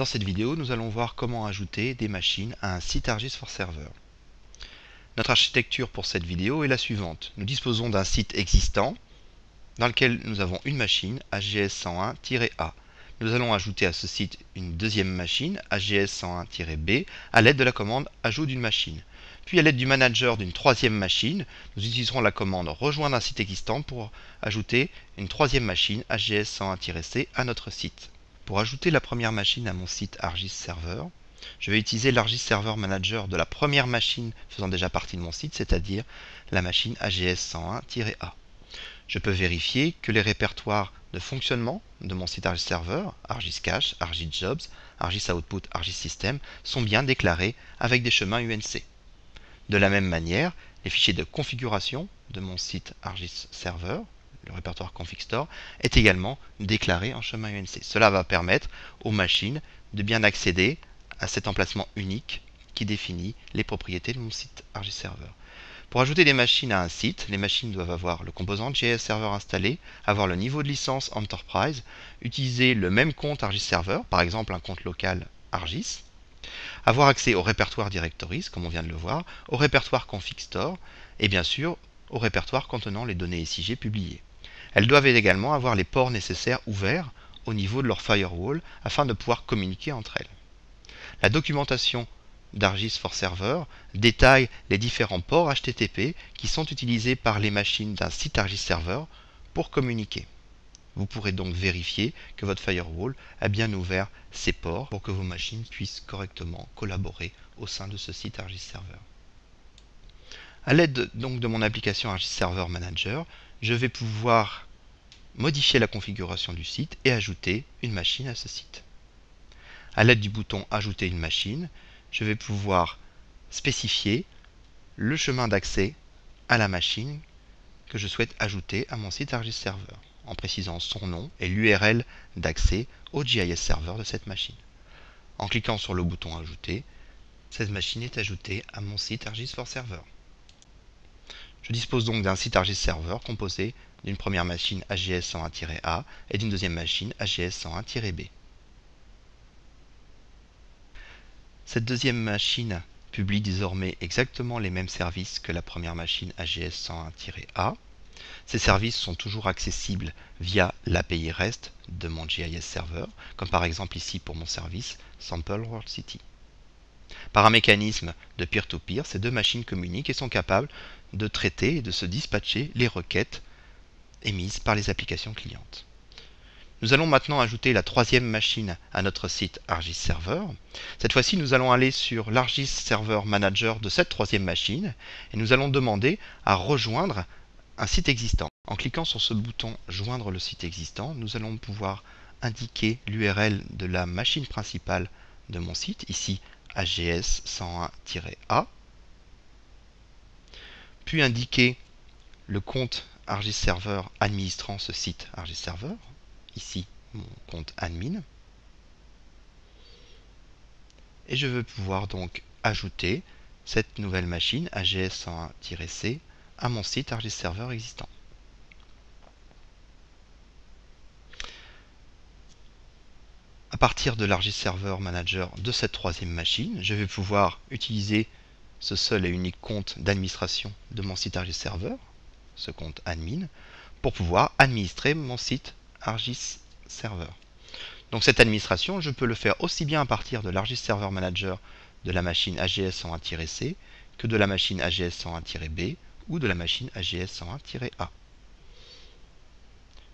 Dans cette vidéo, nous allons voir comment ajouter des machines à un site ArcGIS for Server. Notre architecture pour cette vidéo est la suivante. Nous disposons d'un site existant dans lequel nous avons une machine AGS101-A. Nous allons ajouter à ce site une deuxième machine AGS101-B à l'aide de la commande ajout d'une machine. Puis à l'aide du manager d'une troisième machine, nous utiliserons la commande rejoindre un site existant pour ajouter une troisième machine AGS101-C à notre site. Pour ajouter la première machine à mon site ArcGIS Server, je vais utiliser l'ArcGIS Server Manager de la première machine faisant déjà partie de mon site, c'est-à-dire la machine AGS101-A. Je peux vérifier que les répertoires de fonctionnement de mon site ArcGIS Server, ArcGIS Cache, ArcGIS Jobs, ArcGIS Output, ArcGIS System, sont bien déclarés avec des chemins UNC. De la même manière, les fichiers de configuration de mon site ArcGIS Server, le répertoire config store, est également déclaré en chemin UNC. Cela va permettre aux machines de bien accéder à cet emplacement unique qui définit les propriétés de mon site ArcGIS Server. Pour ajouter des machines à un site, les machines doivent avoir le composant JS Server installé, avoir le niveau de licence Enterprise, utiliser le même compte ArcGIS Server, par exemple un compte local ArcGIS, avoir accès au répertoire Directories, comme on vient de le voir, au répertoire config store, et bien sûr au répertoire contenant les données SIG publiées. Elles doivent également avoir les ports nécessaires ouverts au niveau de leur firewall afin de pouvoir communiquer entre elles. La documentation d'ArcGIS for Server détaille les différents ports HTTP qui sont utilisés par les machines d'un site ArcGIS Server pour communiquer. Vous pourrez donc vérifier que votre firewall a bien ouvert ces ports pour que vos machines puissent correctement collaborer au sein de ce site ArcGIS Server. À l'aide donc de mon application ArcGIS Server Manager, je vais pouvoir modifier la configuration du site et ajouter une machine à ce site. À l'aide du bouton Ajouter une machine, je vais pouvoir spécifier le chemin d'accès à la machine que je souhaite ajouter à mon site ArcGIS Server, en précisant son nom et l'URL d'accès au GIS Server de cette machine. En cliquant sur le bouton Ajouter, cette machine est ajoutée à mon site ArcGIS for Server. Je dispose donc d'un site ArcGIS Server composé d'une première machine AGS101-A et d'une deuxième machine AGS101-B. Cette deuxième machine publie désormais exactement les mêmes services que la première machine AGS101-A. Ces services sont toujours accessibles via l'API REST de mon GIS Server, comme par exemple ici pour mon service Sample World City. Par un mécanisme de peer-to-peer, ces deux machines communiquent et sont capables de traiter et de se dispatcher les requêtes émises par les applications clientes. Nous allons maintenant ajouter la troisième machine à notre site ArcGIS Server. Cette fois-ci, nous allons aller sur l'ArcGIS Server Manager de cette troisième machine et nous allons demander à rejoindre un site existant. En cliquant sur ce bouton Joindre le site existant, nous allons pouvoir indiquer l'URL de la machine principale de mon site, ici AGS101-A, puis indiquer le compte ArcGIS Server administrant ce site ArcGIS Server, ici mon compte admin, et je veux pouvoir donc ajouter cette nouvelle machine AGS101-C à mon site ArcGIS Server existant. À partir de l'ArcGIS Server Manager de cette troisième machine, je vais pouvoir utiliser ce seul et unique compte d'administration de mon site ArcGIS Server, ce compte admin, pour pouvoir administrer mon site ArcGIS Server. Donc cette administration, je peux le faire aussi bien à partir de l'ArcGIS Server Manager de la machine AGS101-C que de la machine AGS101-B ou de la machine AGS101-A.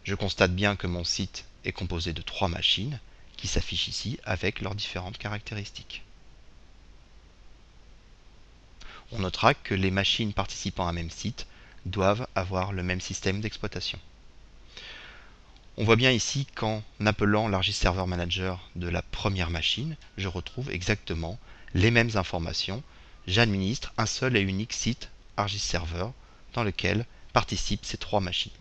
Je constate bien que mon site est composé de trois machines qui s'affichent ici avec leurs différentes caractéristiques. On notera que les machines participant à un même site doivent avoir le même système d'exploitation. On voit bien ici qu'en appelant l'ArcGIS Server Manager de la première machine, je retrouve exactement les mêmes informations. J'administre un seul et unique site ArcGIS Server dans lequel participent ces trois machines.